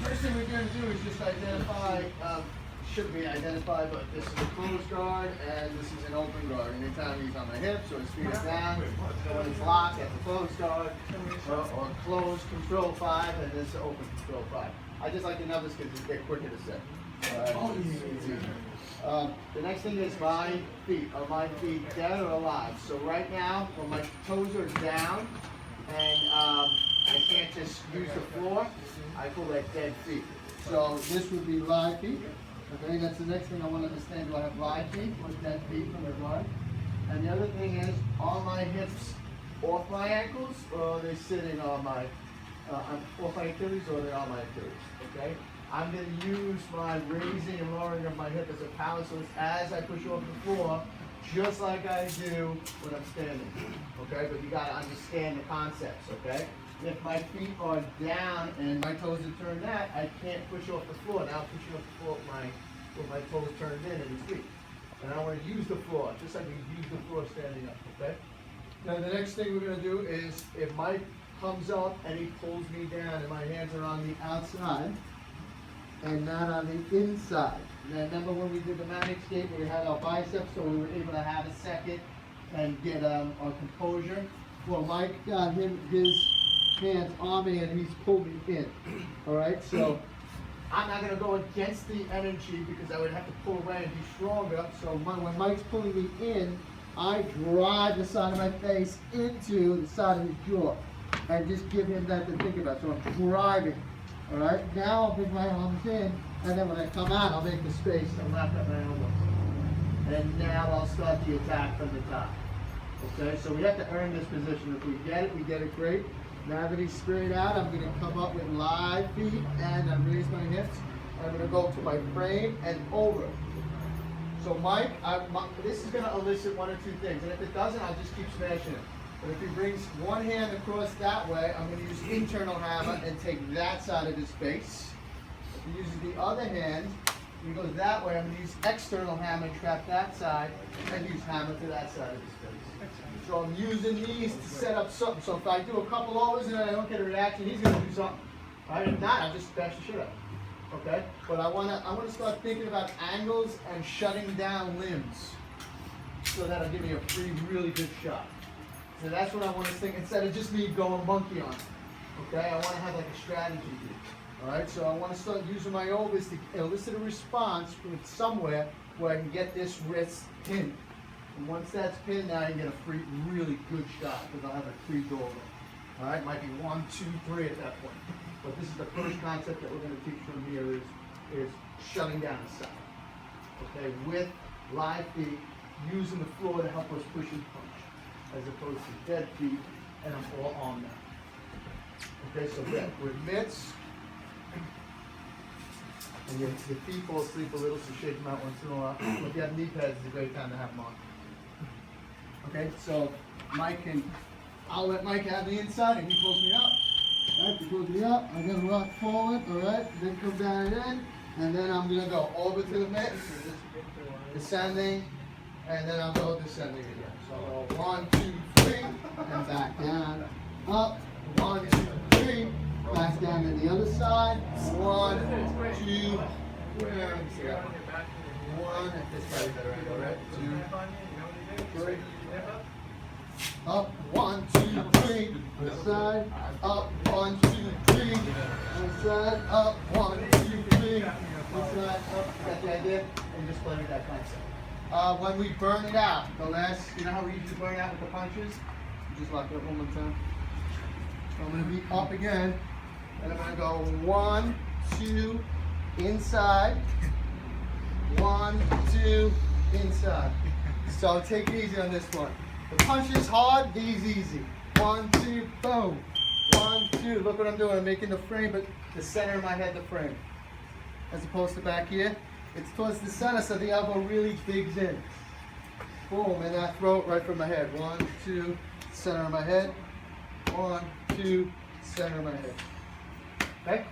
first thing we're going to do is just identify, should be identified, but this is a closed guard and this is an open guard. Anytime he's on my hips or his feet are down, so when he's locked at the closed guard or closed control 5 and this open control 5. I just like the numbers because they're quicker to set. It's easier. The next thing is my feet. Are my feet dead or alive? So right now, when my toes are down and I can't just use the floor, I call that dead feet. So this would be live feet. Okay, that's the next thing I want to understand. Do I have live feet or dead feet from the guard? And the other thing is, are my hips off my ankles or are they sitting on my, off my Achilles or are they on my Achilles? Okay? I'm going to use my raising and lowering of my hip as a power source as I push off the floor, just like I do when I'm standing. Okay? But you got to understand the concepts. Okay? If my feet are down and my toes are turned out, I can't push off the floor. Now I'm pushing off the floor with my toes turned in and his feet. And I want to use the floor, just like we use the floor standing up, okay? Now the next thing we're going to do is, if Mike comes up and he pulls me down and my hands are on the outside and not on the inside. Now remember when we did the mat escape, we had our biceps, so we were able to have a second and get our composure. Well, Mike got his hands on me and he's pulled me in. All right, so I'm not going to go against the energy because I would have to pull away and be stronger. So when Mike's pulling me in, I drive the side of my face into the side of his jaw and just give him that to think about. So I'm driving. All right, now I'll bring my arms in, and then when I come out, I'll make the space and wrap up my elbows. And now I'll start the attack from the top. Okay, so we have to earn this position. If we get it great. Now that he's straight out, I'm going to come up with live feet and I raise my hips. I'm going to go to my frame and over. So Mike, this is going to elicit one or two things. And if it doesn't, I'll just keep smashing it. But if he brings one hand across that way, I'm going to use internal hammer and take that side of his face. If he uses the other hand, he goes that way, I'm going to use external hammer and trap that side and use hammer to that side of his face. So I'm using these to set up something. So if I do a couple overs and I don't get a reaction, he's going to do something. Right? If not, I'll just bash the shit up. Okay? But I want to start thinking about angles and shutting down limbs. So that'll give me a free, really good shot. So that's what I want to think, instead of just me going monkey on it. Okay? I want to have like a strategy here. Alright? So I want to start using my overs to elicit a response from somewhere where I can get this wrist pinned. And once that's pinned, now you get a free, really good shot because I'll have a free doorway. All right, might be 1, 2, 3 at that point. But this is the first concept that we're going to teach from here is shutting down the side. Okay, with live feet, using the floor to help us push and punch, as opposed to dead feet, and I'm all on now. Okay, so then with mitts, and your feet fall asleep a little, so shake them out once in a while. If you have knee pads, it's a great time to have them on. Okay, so I'll let Mike have the inside and he pulls me up. Right, he pulls me up, I'm gonna rock forward, alright, then come down in, and then I'm gonna go over to the mitt, descending, and then I'll go descending again. So I'll go 1, 2, 3, and back down, up, 1, 2, 3, back down to the other side, 1, 2, 3, 1, this way better angle, right? 2, 3. Up, 1, 2, 3, this side, up, 1, 2, 3, this side, up, 1, 2, 3, this side, up, got the idea? And just play with that concept. When we burn it out, the last, you know how we usually burn out with the punches? Just lock it up one more time. So I'm going to be up again, and I'm going to go 1, 2, inside, 1, 2, inside. So take it easy on this one. The punch is hard, D's easy. 1, 2, boom. 1, 2. Look what I'm doing. I'm making the frame, but the center of my head, the frame. As opposed to back here, it's towards the center, so the elbow really digs in. Boom, and I throw it right from my head. 1, 2, center of my head. 1, 2, center of my head. Okay?